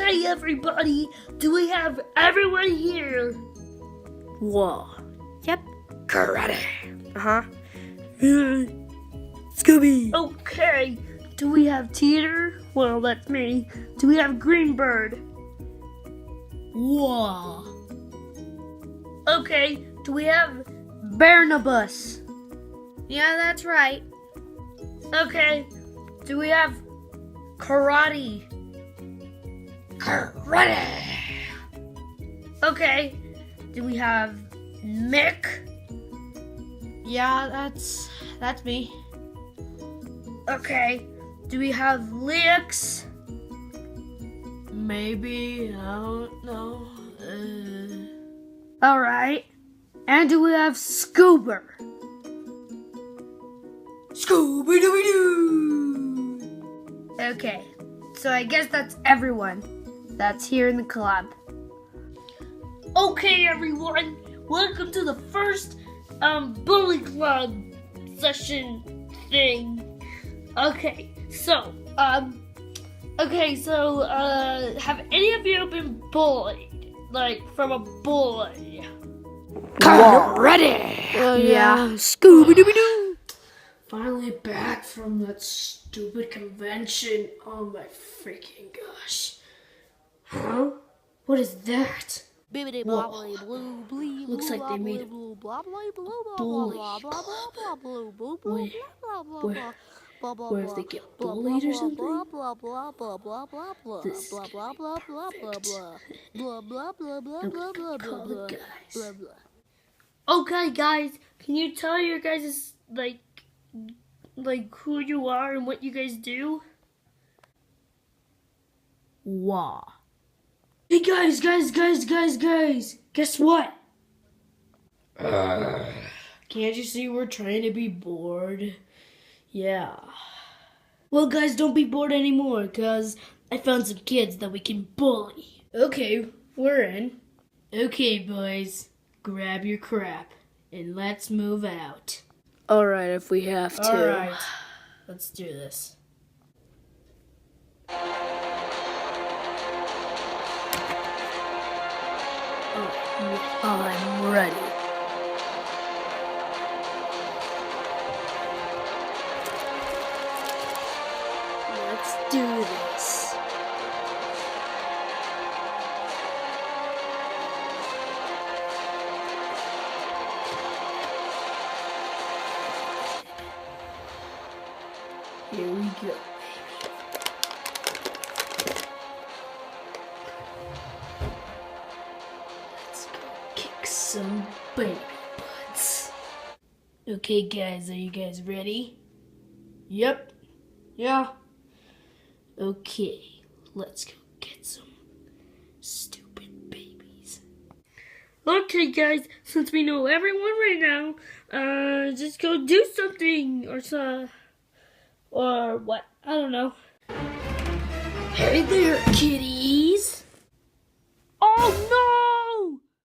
Okay, everybody, do we have everyone here? Whoa. Yep. Karate. Uh-huh. Scooby. Okay, do we have Teeter? Well, that's me. Do we have Greenbird? Whoa. Okay, do we have Barnabas? Yeah, that's right. Okay, do we have Karate? Karate. Okay, do we have Mick? Yeah, that's me. Okay, do we have Lex? Maybe, I don't know. Alright, and do we have Scoober? Scooby-Dooby-Doo! Okay, so I guess that's everyone that's here in the club. Okay, everyone, welcome to the first bully club session thing. Okay, so have any of you been bullied, like from a bully? Karate. Yeah. Scooby-Dooby-Doo! Finally back from that stupid convention. Oh my freaking gosh. Huh? What is that? Looks like they made a bully. Where if they get bullied or something? This is gonna be perfect. I'm gonna call the guys. Okay, guys, can you tell your guys like who you are and what you guys do? Whoa. Hey guys, guess what? Can't you see we're trying to be bored? Yeah. Well guys, don't be bored anymore, cause I found some kids that we can bully. Okay, we're in. Okay boys, grab your crap and let's move out. Alright, if we have to. Alright, let's do this. I'm ready. Let's do this. Here we go. Let's go kick some baby butts. Okay guys, are you guys ready? Yep. Yeah. Okay, let's go get some stupid babies. Okay, guys, since we know everyone right now, just go do something or what? I don't know. Hey there, kitties! Oh no!